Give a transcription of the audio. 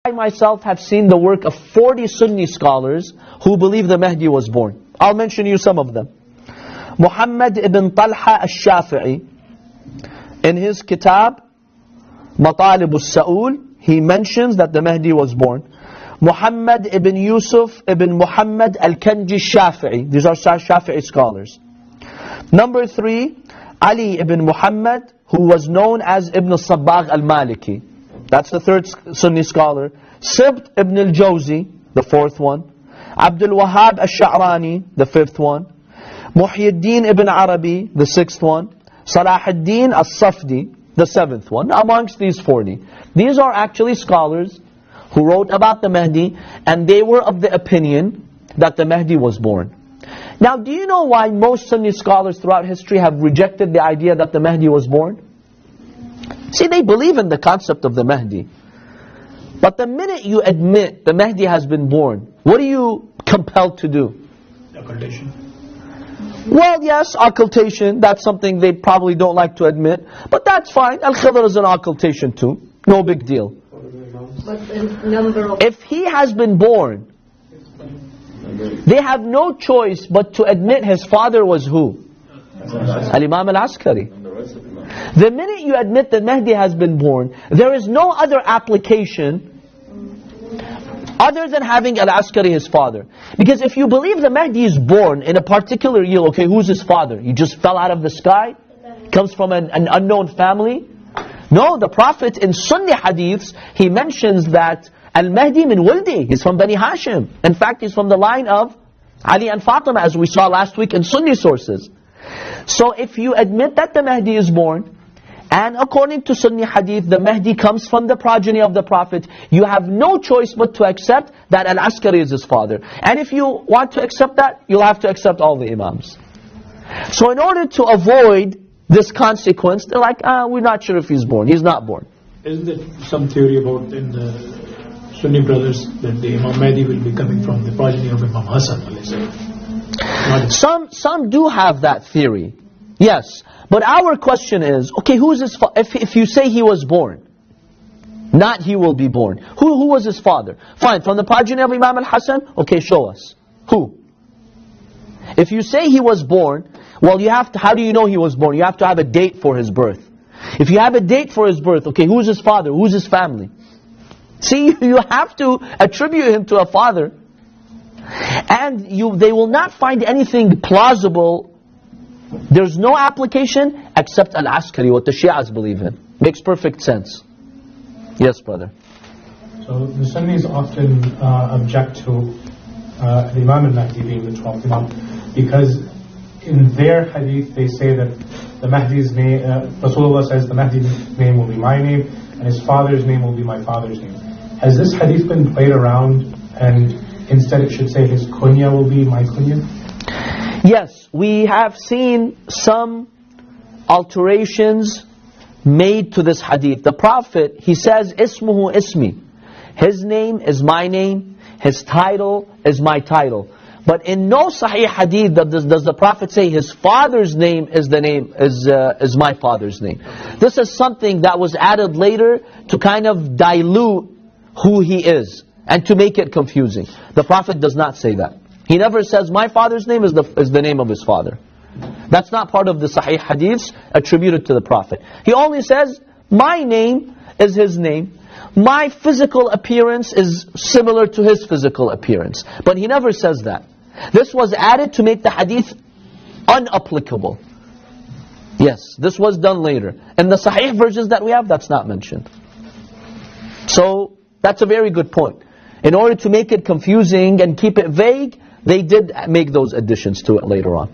I myself have seen the work of 40 Sunni scholars who believe the Mahdi was born. I'll mention you some of them. Muhammad ibn Talha al-Shafi'i, in his kitab, Matalib al-Sa'ul, he mentions that the Mahdi was born. Muhammad ibn Yusuf ibn Muhammad al-Kanji al-Shafi'i, these are Shafi'i scholars. Number 3, Ali ibn Muhammad, who was known as Ibn al-Sabbagh al-Maliki. That's the third Sunni scholar. Sibt ibn al-Jawzi, the fourth one. Abdul Wahhab al-Sha'rani, the fifth one. Muhyiddin ibn Arabi, the sixth one. Salahuddin al-Safdi, the seventh one. Amongst these 40. These are actually scholars who wrote about the Mahdi, and they were of the opinion that the Mahdi was born. Now, do you know why most Sunni scholars throughout history have rejected the idea that the Mahdi was born? See, they believe in the concept of the Mahdi. But the minute you admit the Mahdi has been born, what are you compelled to do? Occultation. Well, yes, occultation, that's something they probably don't like to admit. But that's fine. Al-Khidr is an occultation too. No big deal. But the number of... If he has been born, they have no choice but to admit his father was who? Al-Imam al-Askari. The minute you admit that Mahdi has been born, there is no other application other than having al-Askari his father. Because if you believe the Mahdi is born in a particular year, okay, who's his father? He just fell out of the sky? Comes from an unknown family? No, the Prophet in Sunni hadiths, he mentions that Al-Mahdi min Wuldi, he's from Bani Hashim. In fact, he's from the line of Ali and Fatima, as we saw last week in Sunni sources. So if you admit that the Mahdi is born, and according to Sunni hadith, the Mahdi comes from the progeny of the Prophet, you have no choice but to accept that Al-Askari is his father. And if you want to accept that, you'll have to accept all the Imams. So in order to avoid this consequence, they're like, we're not sure if he's born. He's not born. Isn't there some theory about in the Sunni brothers that the Imam Mahdi will be coming from the progeny of Imam Hassan? Some do have that theory, yes. But our question is, okay, who is his father? If you say he was born, not he will be born, who was his father? Fine, from the progeny of Imam al-Hassan, okay, show us. Who? If you say he was born, well, you have to, how do you know he was born? You have to have a date for his birth. If you have a date for his birth, okay, who's his father? Who's his family? See, you have to attribute him to a father. And they will not find anything plausible. There's no application except Al-Askari, what the Shias believe in. Makes perfect sense. Yes, brother. So the Sunnis often object to Imam al-Mahdi being the 12th Imam, because in their hadith they say that the Mahdi's name, Rasulullah says the Mahdi's name will be my name and his father's name will be my father's name. Has this hadith been played around and instead it should say his kunya will be my kunya? Yes, we have seen some alterations made to this hadith. The Prophet, he says, Ismuhu ismi. His name is my name, his title is my title. But in no Sahih hadith does the Prophet say his father's name is my father's name. This is something that was added later to kind of dilute who he is and to make it confusing. The Prophet does not say that. He never says my father's name is the name of his father. That's not part of the Sahih hadiths attributed to the Prophet. He only says my name is his name. My physical appearance is similar to his physical appearance. But he never says that. This was added to make the hadith unapplicable. Yes, this was done later. In the Sahih versions that we have, that's not mentioned. So, that's a very good point. In order to make it confusing and keep it vague, they did make those additions to it later on.